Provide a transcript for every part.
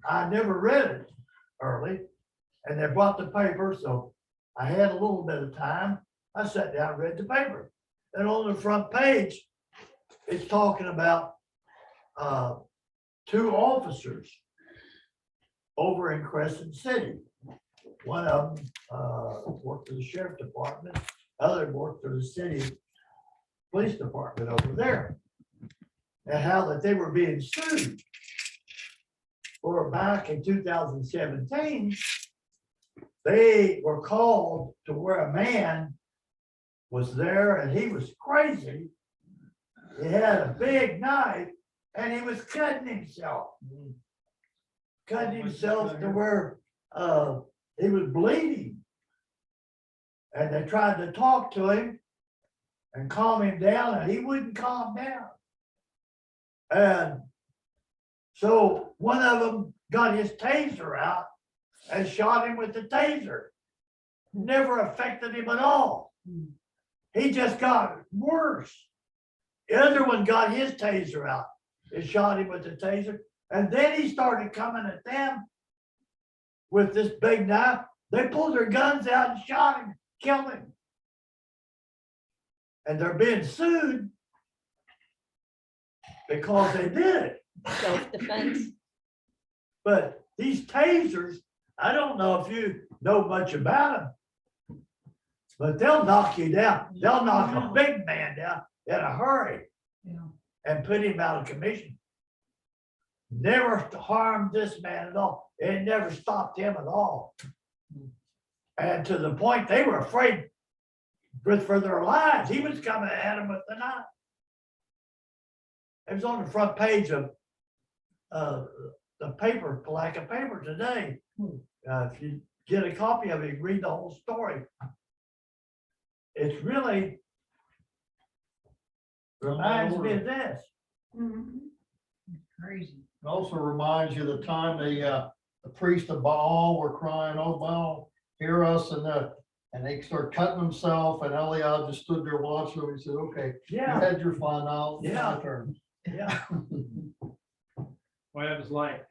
I never read it early, and they brought the paper, so I had a little bit of time. I sat down and read the paper. And on the front page, it's talking about two officers over in Crescent City. One of them worked for the sheriff department, other worked for the city police department over there. And how that they were being sued for back in 2017. They were called to where a man was there and he was crazy. He had a big knife and he was cutting himself. Cutting himself to where he was bleeding. And they tried to talk to him and calm him down, and he wouldn't calm down. And so one of them got his taser out and shot him with the taser. Never affected him at all. He just got worse. The other one got his taser out and shot him with the taser. And then he started coming at them with this big knife. They pulled their guns out and shot him, killed him. And they're being sued because they did it. Self-defense. But these tasers, I don't know if you know much about them, but they'll knock you down. They'll knock a big man down in a hurry and put him out of commission. Never harmed this man at all. It never stopped him at all. And to the point they were afraid for their lives. He was coming at them with the knife. It was on the front page of the paper, Palaca paper today. If you get a copy of it, you can read the whole story. It's really reminds me of this. Crazy. It also reminds you the time the priest of Baal were crying, "Oh Baal, hear us," and they start cutting themselves, and Eliab just stood there watching them. He said, "Okay, you Yeah, had your fun now. It's Yeah. my turn." yeah. Well, it was like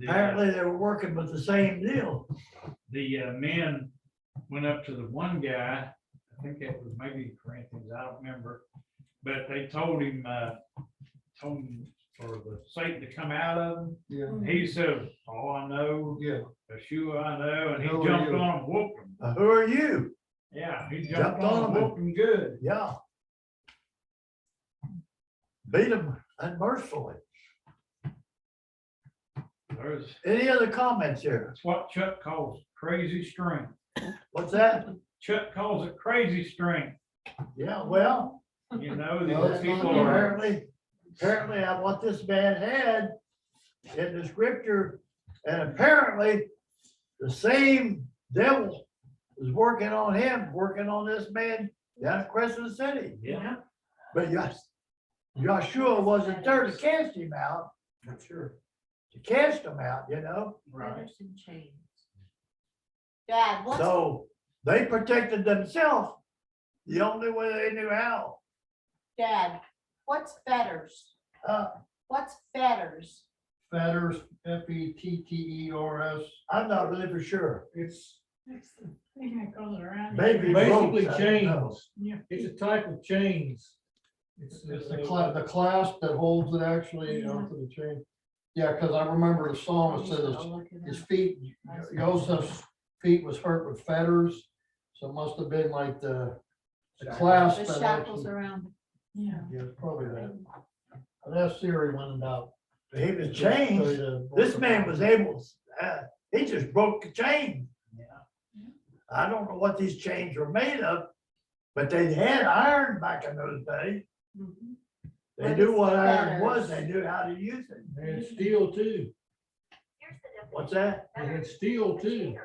Apparently they were working with the same deal. the men went up to the one guy, I think it was maybe Corinthians, I don't remember. But they told him for the Satan to come out of him. Yeah, He said, "Oh, I know, yeah. Yeshua, I know," and he Who are jumped you? on him, whooped him. Who are you? Yeah, he Jumped jumped on on him, him. whooped him good. Yeah. Beat them unmercifully. There's, Any other comments here? that's what Chuck calls crazy strength. What's that? Chuck calls it crazy strength. Yeah, well, You know, Well, these it's people not are, apparently what this man had in the scripture, and apparently the same devil was working on him, working on this man down at Crescent City. yeah, But Joshua wasn't there to cast him out. I'm sure. To cast him out, you know? right. Dad, what's, So they protected themselves the only way they knew how. Dad, what's fetters? Uh, What's fetters? Fetters, Fetters. I'm not really for sure. It's the thing that goes around. Maybe Basically ropes, I don't know. chains. Yeah. It's a type of chains. It's the clasp that holds it actually onto the chain. Yeah, because I remember the psalmist said his feet, Joseph's feet was hurt with fetters. So it must have been like the clasp. The that shackles actually- around. Yeah. Yeah, probably that. That's Siri went about. He was changed. This man was able, he just broke the chain. I don't know what these chains were made of, but they had iron back in those days. Mhm. They What knew is what iron fetters? was, they knew how to use it. They had steel too. What's that? They had steel too.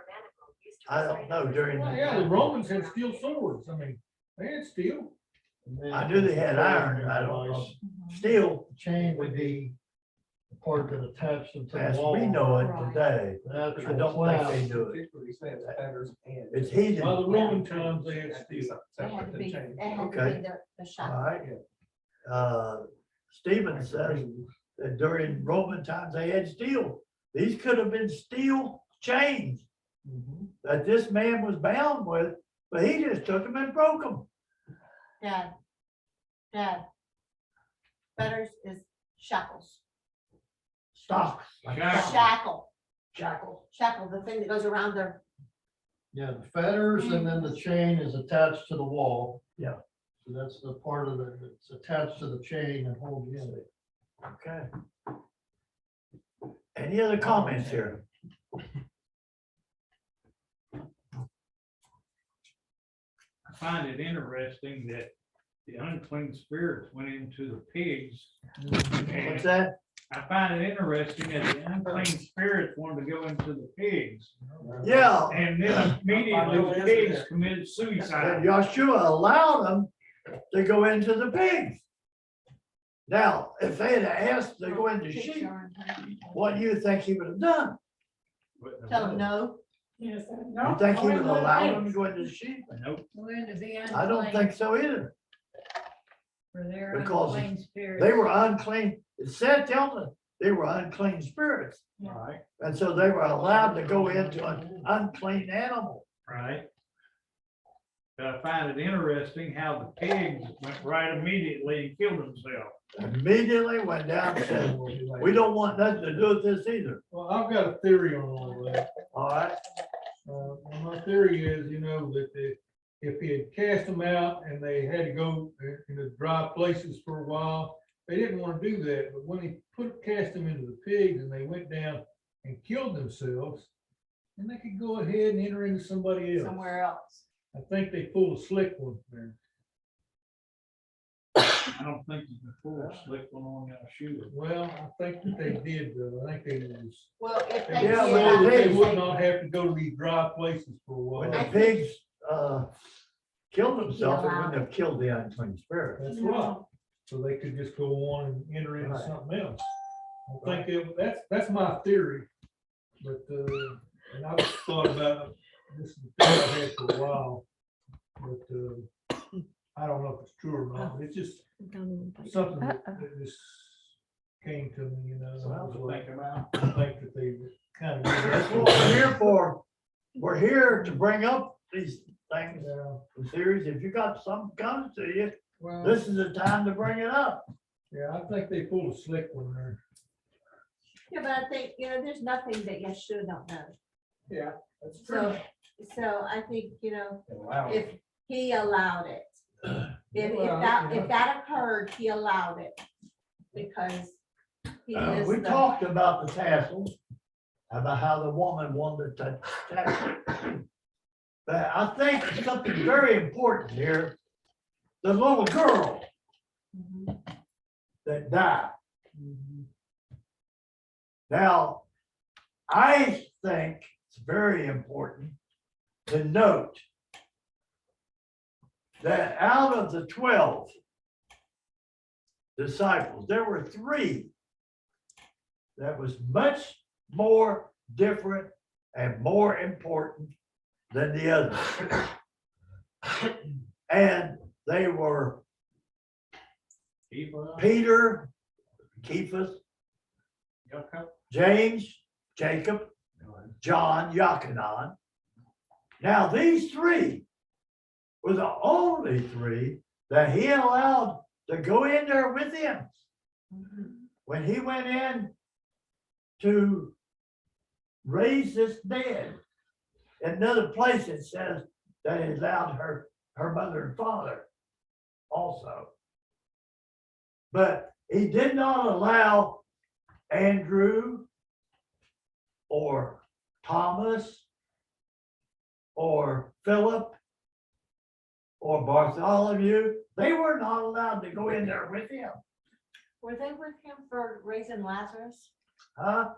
I don't know during Well, yeah, the the, Romans had steel swords. I mean, they had steel. I knew they had iron, I don't know, steel, The chain would be the part that attached them to as the wall. we know it today. That's I don't think they do it. It's heathen. By the Roman times, they had steel. They had to be, they had to Okay. be the All shackles. right. Stephen says that during Roman times, they had steel. These could have been steel chains that this man was bound with, but he just took them and broke them. Dad. Fetters is shackles. Stocks. like Shackles. Shackle, Shackles. shackle, the thing that goes around their, Yeah, the fetters and then the chain is attached to the wall. Yeah. So that's the part of the, it's attached to the chain and holds you in. Okay. Any other comments here? I find it interesting that the unclean spirits went into the pigs. What's And that? I find it interesting that the unclean spirits wanted to go into the pigs. Yeah, And then immediately the pigs committed and suicide. Yeshua allowed them to go into the pigs. Now, if they had asked to go into sheep, what do you think he would have done? tell them no. Yes, You think he would allow them to go into the sheep? Nope. Going to be I don't think so either. For their because unclean spirits. They were unclean. It said, tell them, they were unclean spirits. Right, And so they were allowed to go into an unclean animal. right. But I find it interesting how the pigs went right immediately and killed themselves. Immediately went down and said, we don't want nothing to do with this either. Well, I've got a theory on all of that. All right? And my theory is, that if he had cast them out and they had to go in the dry places for a while, they didn't want to do that. But when he cast them into the pigs and they went down and killed themselves, then they could go ahead and enter into somebody else. Somewhere else. I think they pulled a slick one there. I don't think you can pull a slick one on your shoe. Well, I think that they did, though. I think they was. Well, if They they Yeah, so but that they- they would not have to go to these dry places for a When while. the pigs killed themselves, they wouldn't have killed the unclean spirit. That's right. So they could just go on and enter into Right. something else. I think that's my theory. But, and I've thought about this, is the thing I've had for a while. But, I don't know if it's true or not. It's just something that just came to me, I was Something to like, think about. I think that they kind of. That's what we're here for. We're here to bring up these things, Yeah, the series. If you got something comes to you, well, this is the time to bring it up. yeah, I think they pulled a slick one there. Yeah, but I think, there's nothing that Yeshua don't know. Yeah, that's So I think, Wow. if he allowed it. If that occurred, he allowed it. Because he is We the, talked about the tassels, about how the woman wanted to tassel. But I think something very important here, the little girl Mhm. that died. Now, I think it's very important to note that out of the 12 disciples, there were 3 that was much more different and more important than the others. And they were Peter, Cephas, James, Jacob, John, Yachanan. Now, these 3 were the only 3 that he allowed to go in there with him. Mhm. When he went in to raise this dead, in another place it says that he allowed her mother and father also. But he did not allow Andrew or Thomas or Philip or Bartholomew. They were not allowed to go in there with him. Were they with him for raising Lazarus? Huh?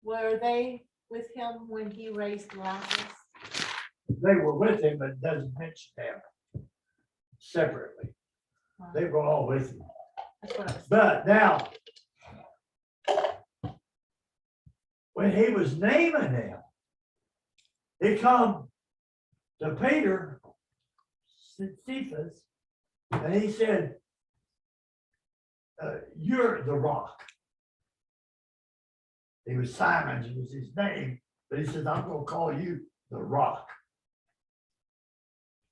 Were they with him when he raised Lazarus? They were with him, but it doesn't mention them separately. They were all with him. That's what I was. But now, when he was naming them, he come to Peter, Cephas, and he said, you're the rock. He was Simons, was his name, but he says, I'm gonna call you the Rock.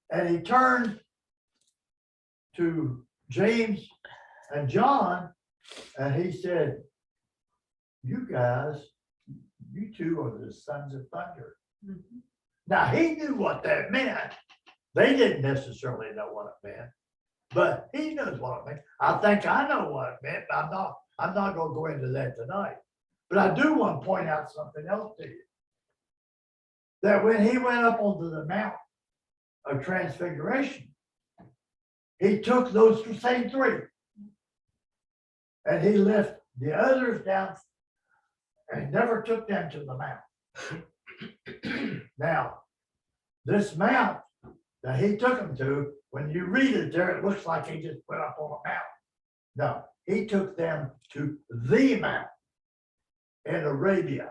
And he turned to James and John, and he said, you guys, you two are the sons of thunder. Now, he knew what that meant. They didn't necessarily know what it meant, but he knows what it meant. I think I know what it meant, but I'm not gonna go into that tonight. But I do want to point out something else to you. That when he went up onto the Mount of Transfiguration, he took those same three. And he left the others down and never took them to the mount. Now, this mount that he took them to, when you read it there, it looks like he just went up on a mountain. No, he took them to the mount in Arabia,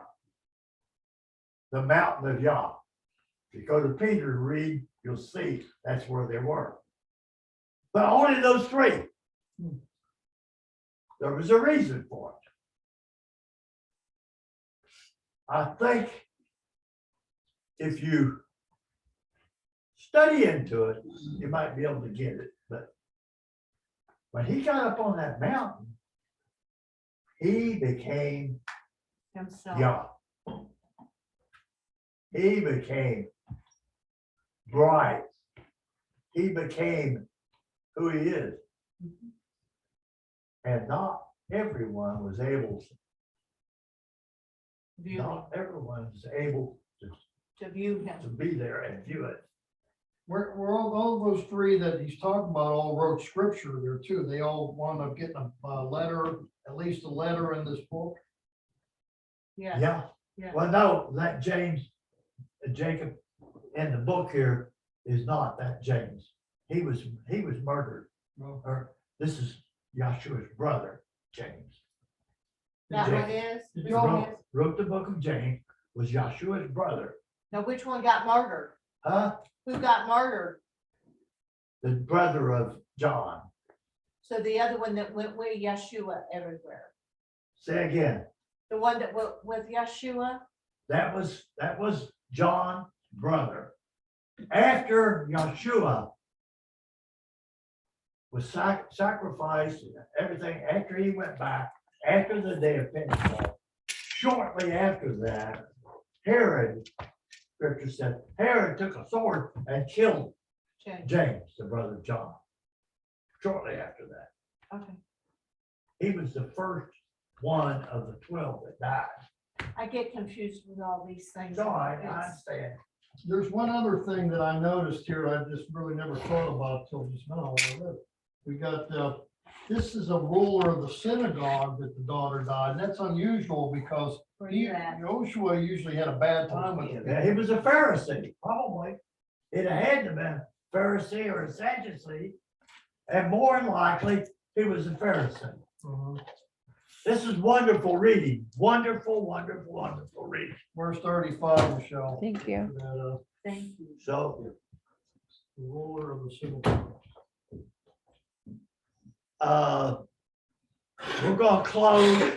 the mountain of Yah. If you go to Peter and read, you'll see that's where they were. But only those three. There was a reason for it. I think if you study into it, you might be able to get it. But when he got up on that mountain, he became Himself. Yah. He became bright. He became who he is. And not everyone was able, View not everyone was able to view to him. be there and view it. We're all those three that he's talking about all wrote scripture there too. They all wound up getting a letter, at least a letter in this book. Yeah, Yeah, yeah. well, no, that James, Jacob in the book here is not that James. He was murdered. Or this is Yahshua's brother, James. That James one is? Did Which you one all- is? Wrote the book of James, was Yahshua's brother. Now, which one got murdered? Huh? Who got murdered? The brother of John. So the other one that went with Yeshua everywhere. Say again, The one that went with Yeshua? that was John's brother. After Yahshua was sacrificed and everything, after he went back, after the day of Pentecost, shortly after that, Herod, scripture said, Herod took a sword and killed James. James, the brother of John. Shortly after that, Okay. he was the first one of the 12 that died. I get confused with all these things. So I It's- understand. There's one other thing that I noticed here, I just really never thought about till just now. We got, this is a ruler of the synagogue that the daughter died, and that's unusual because Where you at? Joshua usually had a bad time with it. Yeah, he was a Pharisee, probably. It had to have been Pharisee or a Sadducee, and more than likely, he was a Pharisee. This is wonderful reading, wonderful, wonderful, wonderful reading. Verse 35, Michelle. Thank you. That, Thank you. So, the ruler of the synagogue. we're gonna close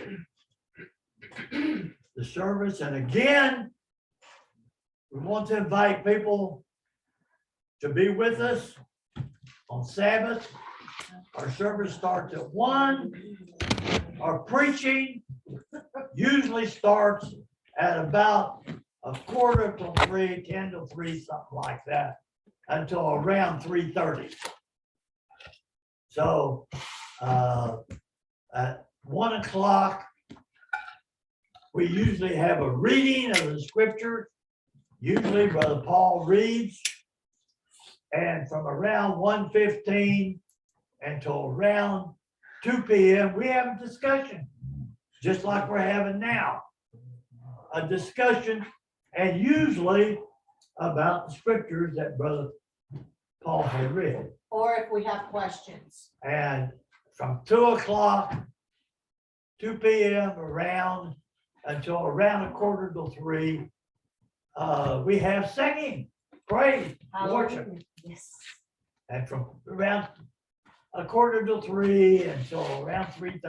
the service, and again, we want to invite people to be with us on Sabbath. Our service starts at 1. Our preaching usually starts at about 2:45 to 10 to 3, something like that, until around 3:30. So, at 1 o'clock, we usually have a reading of the scripture. Usually Brother Paul reads. And from around 1:15 until around 2 p.m., we have a discussion, just like we're having now. A discussion, and usually about the scriptures that Brother Paul had read. Or if we have questions. And from 2 o'clock, 2 p.m. around until around 2:45, we have singing, praise, worship. Hallelujah. Yes. And from around 2:45 until around 3:30,